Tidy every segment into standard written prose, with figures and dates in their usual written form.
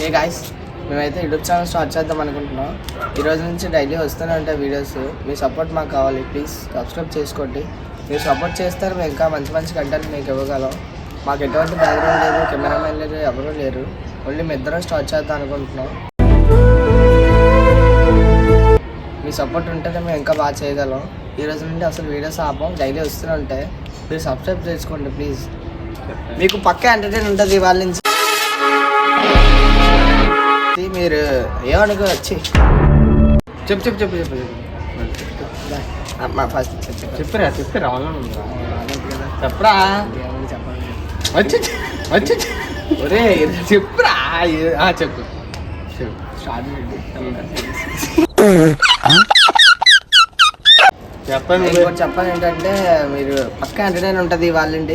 ఏ guys, మేమైతే YouTube channel start చేద్దాం అనుకుంటున్నాం. ఈ రోజు నుంచి డైలీ వస్తూనే ఉంటాయి వీడియోస్. మీ సపోర్ట్ మాకు కావాలి. ప్లీజ్ సబ్స్క్రైబ్ చేసుకోండి. మీరు సపోర్ట్ చేస్తారు, మేము ఇంకా మంచి మంచి కంటెంట్ మీకు ఇవ్వగలం. మాకు ఎటువంటి బ్యాక్గ్రౌండ్ లేదు, కెమెరామెన్ లేదు, ఎవరూ లేరు. ఓన్లీ మీ ఇద్దరం స్టార్ట్ చేద్దాం అనుకుంటున్నాం. మీ సపోర్ట్ ఉంటేనే మేము ఇంకా బాగా చేయగలం. ఈ రోజు నుండి అసలు వీడియోస్ ఆపం, డైలీ వస్తూనే ఉంటాయి. మీరు సబ్స్క్రైబ్ చేసుకోండి ప్లీజ్. మీకు పక్కా ఎంటర్టైన్ ఉంటుంది వాళ్ళ నుంచి. మీరు ఏమనుకో వచ్చి చెప్పు చెప్పు చెప్పు చెప్పు ఫస్ట్ చెప్పరా చెప్పరా వచ్చి వచ్చి ఒరే చెప్పురా చెప్పు చెప్పండి. చెప్పాలి ఏంటంటే మీరు పక్కా ఎంటర్టైన్ ఉంటుంది వాళ్ళండి.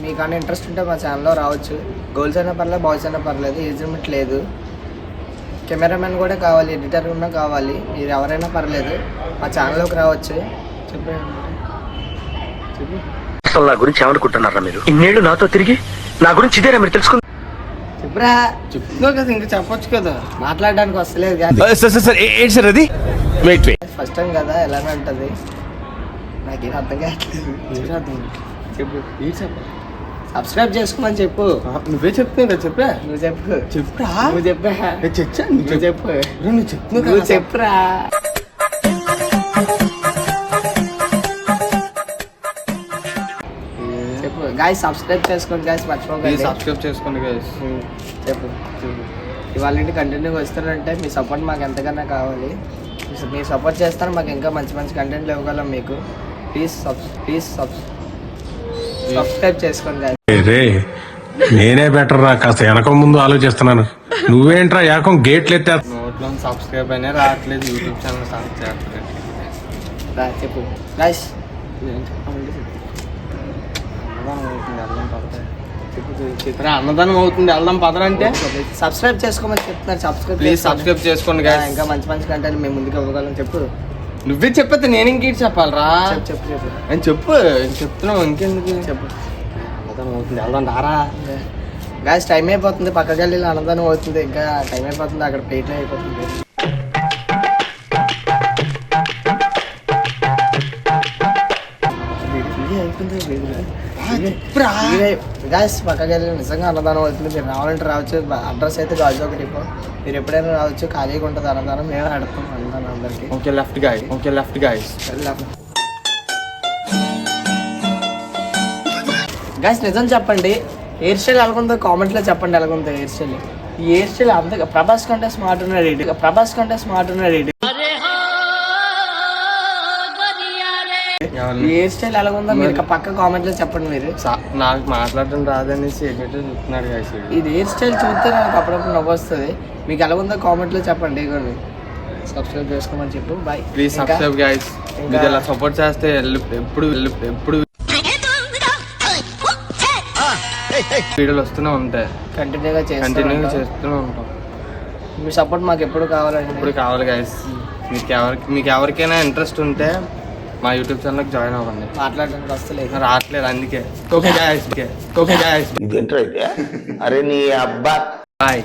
మీకన్నా ఇంట్రెస్ట్ ఉంటే మా ఛానల్లో రావచ్చు. గర్ల్స్ అయినా పర్లేదు, బాయ్స్ అయినా పర్లేదు, ఏజ్ లిమిట్ లేదు. కెమెరామెన్ కూడా కావాలి, ఎడిటర్ ఉన్నా కావాలి, మీరు ఎవరైనా పర్లేదు మా ఛానల్లోకి రావచ్చు. అసలు నా గురించి ఏమనుకుంటున్నారా మీరు? ఇన్నేళ్ళు నాతో తిరిగి నా గురించి ఇదేనా మీరు తెలుసుకుంది? చెప్పురా, చెప్తున్నావు కదా, ఇంకా చెప్పొచ్చు కదా, మాట్లాడడానికి వస్తలేదు అది ఫస్ట్ టైం కదా, ఎలానే ఉంటుంది నాకేం అర్థం కావట్లేదు. చెప్పు చెప్పు సబ్స్క్రైబ్ చేసుకోమని చెప్పు. నువ్వే చెప్తున్నా చెప్పా. నువ్వు చెప్పు చెప్పురా. నువ్వు చెప్పా. చచ్చా నువ్వు చెప్పు. నువ్వు చెప్తున్నావు నువ్వు చెప్పురా. చెప్పు గాయ్స్, సబ్స్క్రైబ్ చేసుకోండి గాయ్స్, మర్చిపోకండి. సబ్స్క్రైబ్ చేసుకోండి గాయ్స్. చెప్పు ఇవాళ ఇంటి కంటిన్యూగా వస్తారంటే మీ సపోర్ట్ మాకు ఎంతకన్నా కావాలి. మీరు సపోర్ట్ చేస్తారు, మాకు ఇంకా మంచి మంచి కంటెంట్లు ఇవ్వగలం మీకు. ప్లీజ్ సబ్స్క్రైబ్ చేసుకోండి గాయ్స్. నేనే బెటర్ రా, కాస్త వెనక ముందు ఆలోచిస్తున్నాను. నువ్వేంట్రా ఏకం గేట్లు ఎత్తే నోట్లో సబ్స్క్రైబ్ అయినా రావట్లేదు, యూట్యూబ్ ఛానల్ స్టార్ట్ చేయట్లేదు. చెప్పు గాయ్స్. అన్నదానం అవుతుంది, వెళ్దాం పదరంటే. సబ్స్క్రైబ్ చేసుకోమని చెప్తున్నారు. సబ్స్క్రైబ్ ప్లీజ్ సబ్స్క్రైబ్ చేసుకోండి గాయ్స్. ఇంకా మంచి మంచి కంటెంట్ మేము ముందుకు ఇవ్వగలం. చెప్పు. నువ్వే చెప్పేది నేను ఇంకేంటి చెప్పాలరా? చెప్పు చెప్పు అని చెప్పు. చెప్తున్నావు ఇంకెందుకు? చెప్పు. అన్నదానం అవుతుంది, వెళ్దాం రారా. గాయ్స్, టైం అయిపోతుంది, పక్క గల్లీలో అన్నదానం అవుతుంది, ఇంకా టైం అయిపోతుంది, అక్కడ ప్లేట్లో అయిపోతుంది. గాయ్స్, పక్క గల్లీలో నిజంగా అన్నదానం అవుతుంది. మీరు రావాలంటే రావచ్చు. అడ్రస్ అయితే గాజు ఒకటి. మీరు ఎప్పుడైనా రావచ్చు, ఖాళీగా ఉంటుంది అన్నదానం. మేము ఆడతాం అన్నదానం అందరికి. Okay left guy. Okay left guys. Guys, నిజం చెప్పండి, హెయిర్ స్టైల్ ఎలాగుందో కామెంట్లో చెప్పండి. ఎలాగుందో హెయిర్ స్టైల్. ఈ హెయిర్ స్టైల్ అంత ప్రభాస్ కంటే స్మార్ట్ ఉన్నాడు. ఈ హెయిర్ స్టైల్ ఎలాగుందో మీరు పక్క కామెంట్లో చెప్పండి. మీరు నాకు మాట్లాడడం రాదనేసి ఎడిటర్ చెప్తున్నాడు గాయ్స్. ఇది హెయిర్ స్టైల్ చూస్తే నాకు అప్పుడప్పుడు నవ్వు వస్తుంది. మీకు ఎలాగుందో కామెంట్లో చెప్పండి. ఇవ్వండి, సబ్స్క్రైబ్ చేసుకోమని చెప్పు. బాయ్. Please subscribe guys. మీరు ఇలా సపోర్ట్ చేస్తే ఎప్పుడు వీడియోలు వస్తూనే ఉంటాయి. కంటిన్యూగా చేస్తూనే ఉంటాం. మీ సపోర్ట్ మాకు ఎప్పుడు కావాలండి. ఇప్పుడు కావాలి గాయ్స్. మీకు ఎవరికైనా ఇంట్రెస్ట్ ఉంటే మా యూట్యూబ్ ఛానల్కి జాయిన్ అవ్వండి. మాట్లాడడానికి వస్తలేదు, రావట్లేదు, అందుకే. Okay guys. ఇదేంట్రా? అరే నీ అబ్బా. బాయ్.